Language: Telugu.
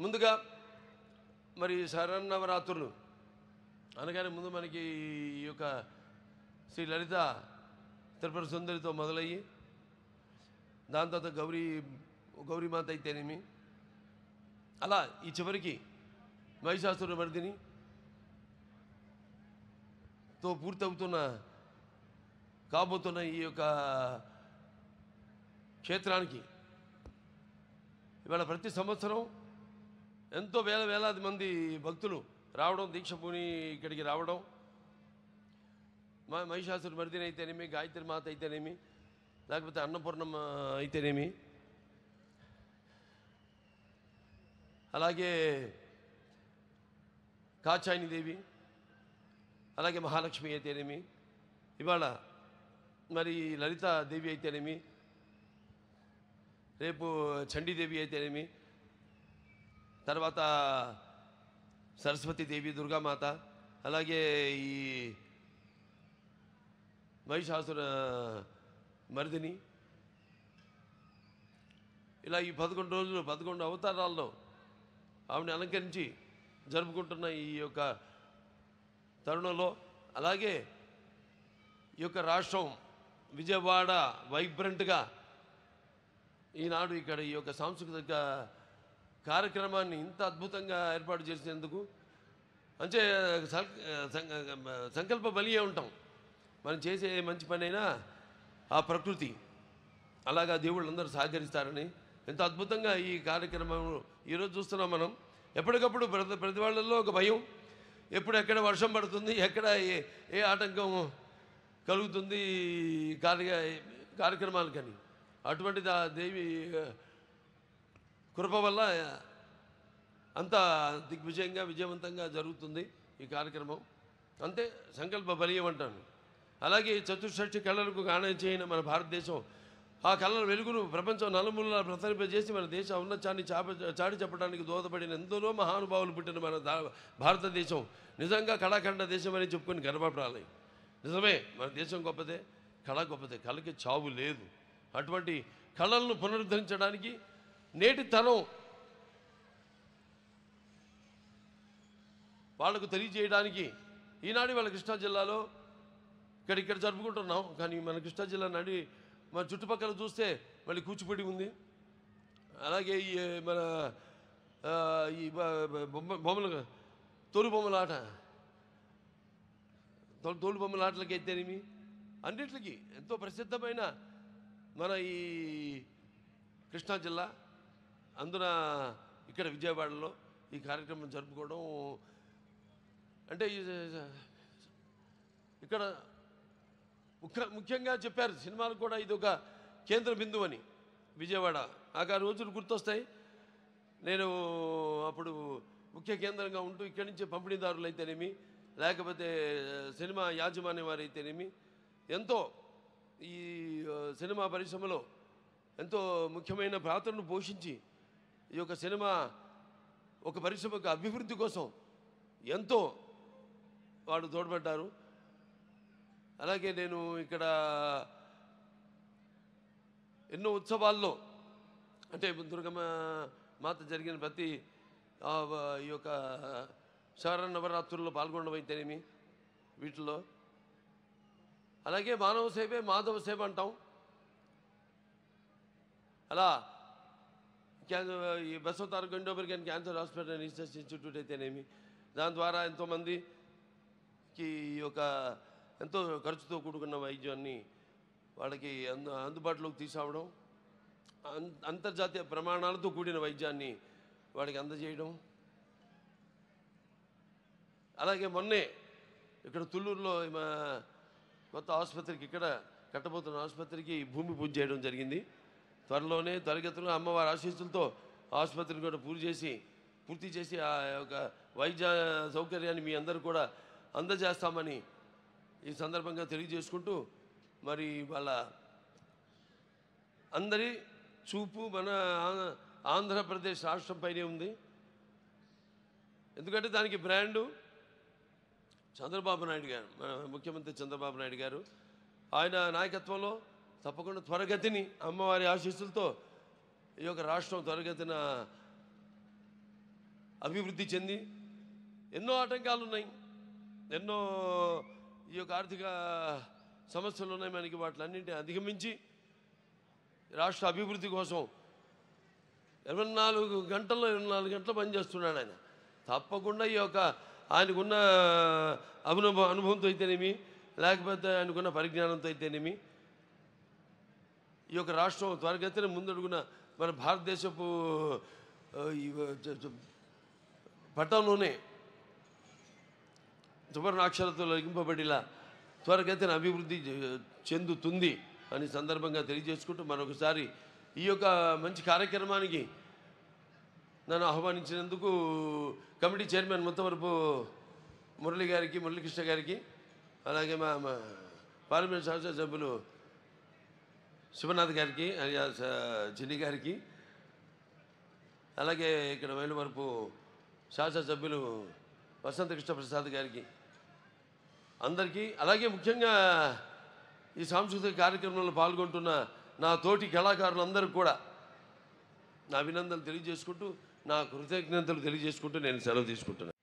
ముందుగా మరి శరన్నవరాత్రులు అనగానే ముందు మనకి ఈ యొక్క శ్రీ లలిత త్రిపుర సుందరితో మొదలయ్యి దాని తర్వాత గౌరీమాత అయితేనేమి, అలా ఈ చివరికి మహిషాసుర మర్దిని తో పూర్తవుతున్న కాబోతున్న ఈ యొక్క క్షేత్రానికి ఇవాళ ప్రతి సంవత్సరం ఎంతో వేలాది మంది భక్తులు రావడం, దీక్ష పూని ఇక్కడికి రావడం, మహిషాసుర మర్దిని అయితేనేమి, గాయత్రి మాత అయితేనేమి, లేకపోతే అన్నపూర్ణమ్మ అయితేనేమి, అలాగే కాచాయిని దేవి, అలాగే మహాలక్ష్మి అయితేనేమి, ఇవాళ మరి లలిత దేవి అయితేనేమి, రేపు చండీదేవి అయితేనేమి, తర్వాత సరస్వతి దేవి, దుర్గామాత, అలాగే ఈ మహిషాసుర మర్దిని, ఇలా ఈ 11 రోజులు 11 అవతారాల్లో ఆవిడని అలంకరించి జరుపుకుంటున్న ఈ యొక్క తరుణంలో, అలాగే ఈ యొక్క రాష్ట్రం విజయవాడ వైబ్రెంట్గా ఈనాడు ఇక్కడ ఈ యొక్క సాంస్కృతిక కార్యక్రమాన్ని ఇంత అద్భుతంగా ఏర్పాటు చేసినందుకు అంటే సంకల్ప బలియే ఉంటాం. మనం చేసే మంచి పనైనా ఆ ప్రకృతి అలాగా దేవుళ్ళందరూ సహకరిస్తారని ఎంత అద్భుతంగా ఈ కార్యక్రమం ఈరోజు చూస్తున్నాం మనం. ఎప్పటికప్పుడు ప్రతి వాళ్ళల్లో ఒక భయం, ఎప్పుడు ఎక్కడ వర్షం పడుతుంది, ఎక్కడ ఏ ఆటంకం కలుగుతుంది కార్యక్రమాలకని. అటువంటి దేవి కృప వల్ల అంత దిగ్విజయంగా విజయవంతంగా జరుగుతుంది ఈ కార్యక్రమం. అంతే సంకల్ప బలీయం అంటాను. అలాగే చతుషష్ఠి కళలకు గానం చేయని మన భారతదేశం ఆ కళల వెలుగును ప్రపంచం నలుమూలలా ప్రసరింపజేసి మన దేశ ఔన్నత్యాన్ని చాటి చెప్పడానికి దోహదపడిన ఎందరో మహానుభావులు పుట్టిన మన భారతదేశం నిజంగా కళాఖండ దేశం అని చెప్పుకొని గర్వపడాలి. నిజమే, మన దేశం గొప్పదే, కళ గొప్పదే, కళకి చావు లేదు. అటువంటి కళలను పునరుద్ధరించడానికి నేటి తరం వాళ్లకు తెలియజేయడానికి ఈనాడు వాళ్ళ కృష్ణా జిల్లాలో ఇక్కడ జరుపుకుంటున్నాం. కానీ మన కృష్ణా జిల్లా మన చుట్టుపక్కల చూస్తే మళ్ళీ కూచిపూడి ఉంది, అలాగే ఈ మన ఈ బొమ్మలు తోలుబొమ్మలాట తోలుబొమ్మలాటలకి అయితేనేమి అన్నిటికీ ఎంతో ప్రసిద్ధమైన మన ఈ కృష్ణా జిల్లా, అందున ఇక్కడ విజయవాడలో ఈ కార్యక్రమం జరుపుకోవడం అంటే ఇక్కడ ముఖ్యంగా చెప్పారు సినిమాలు కూడా ఇది ఒక కేంద్ర బిందువు అని. విజయవాడ నాకు ఆ రోజులు గుర్తొస్తాయి. నేను అప్పుడు ముఖ్య కేంద్రంగా ఉంటూ ఇక్కడి నుంచి పంపిణీదారులు అయితేనేమి, లేకపోతే సినిమా యాజమాన్యం వారు అయితేనేమి ఎంతో ఈ సినిమా పరిశ్రమలో ఎంతో ముఖ్యమైన పాత్రను పోషించి ఈ యొక్క సినిమా ఒక పరిశ్రమకు అభివృద్ధి కోసం ఎంతో వాడు తోడ్పడ్డారు. అలాగే నేను ఇక్కడ ఎన్నో ఉత్సవాల్లో అంటే దుర్గమ్మ మాత జరిగిన ప్రతి ఈ యొక్క శరన్నవరాత్రుల్లో పాల్గొనడం అయితేనేమి వీటిలో, అలాగే మానవ సేవే మాధవ సేవ అంటాం. అలా ఈ బసవతార గండోబర్గన్ cancer hospital and research institute అయితేనేమి దాని ద్వారా ఎంతోమందికి ఈ యొక్క ఎంతో ఖర్చుతో కూడుకున్న వైద్యాన్ని వాళ్ళకి అందుబాటులోకి తీసుకురావడం, అంతర్జాతీయ ప్రమాణాలతో కూడిన వైద్యాన్ని వాడికి అందజేయడం. అలాగే మొన్నే ఇక్కడ తుళ్ళూరులో కొత్త ఆసుపత్రికి ఇక్కడ కట్టబోతున్న ఆసుపత్రికి భూమి పూజ చేయడం జరిగింది. త్వరలోనే త్వరగతిలో అమ్మవారి ఆశీస్సులతో ఆసుపత్రిని కూడా పూర్తి చేసి ఆ యొక్క వైద్య సౌకర్యాన్ని మీ అందరూ కూడా అందజేస్తామని ఈ సందర్భంగా తెలియజేసుకుంటూ, మరి వాళ్ళ అందరి చూపు మన ఆంధ్రప్రదేశ్ రాష్ట్రంపైనే ఉంది. ఎందుకంటే దానికి బ్రాండు చంద్రబాబు నాయుడు గారు, ముఖ్యమంత్రి చంద్రబాబు నాయుడు గారు. ఆయన నాయకత్వంలో తప్పకుండా త్వరగతిని, అమ్మవారి ఆశీస్సులతో ఈ యొక్క రాష్ట్రం త్వరగతిన అభివృద్ధి చెంది ఎన్నో ఆటంకాలు ఉన్నాయి, ఎన్నో ఈ యొక్క ఆర్థిక సమస్యలు ఉన్నాయి మనకి. వాటిలన్నింటినీ అధిగమించి రాష్ట్ర అభివృద్ధి కోసం 24 గంటల్లో 24 గంటలు పనిచేస్తున్నాడు ఆయన. తప్పకుండా ఈ యొక్క ఆయనకున్న అనుభవంతో అయితేనేమి, లేకపోతే ఆయనకున్న పరిజ్ఞానంతో అయితేనేమి ఈ యొక్క రాష్ట్రం త్వరగతిన ముందడుగున మన భారతదేశపు పట్టణంలోనే సువర్ణాక్షరాలతో లిఖింపబడిలా త్వరగతిన అభివృద్ధి చెందుతుంది అని సందర్భంగా తెలియజేసుకుంటూ మరొకసారి ఈ యొక్క మంచి కార్యక్రమానికి నన్ను ఆహ్వానించినందుకు కమిటీ చైర్మన్ ముత్తవరపు మురళీకృష్ణ గారికి, అలాగే మా పార్లమెంట్ శాసనసభ్యులు శివనాథ్ గారికి, చిన్ని గారికి, అలాగే ఇక్కడ మైలవరపు శాసనసభ్యులు వసంతకృష్ణ ప్రసాద్ గారికి, అందరికీ, అలాగే ముఖ్యంగా ఈ సాంస్కృతిక కార్యక్రమంలో పాల్గొంటున్న నా తోటి కళాకారులందరికీ కూడా నా అభినందనలు తెలియజేసుకుంటూ, నా కృతజ్ఞతలు తెలియజేసుకుంటూ నేను సెలవు తీసుకుంటున్నాను.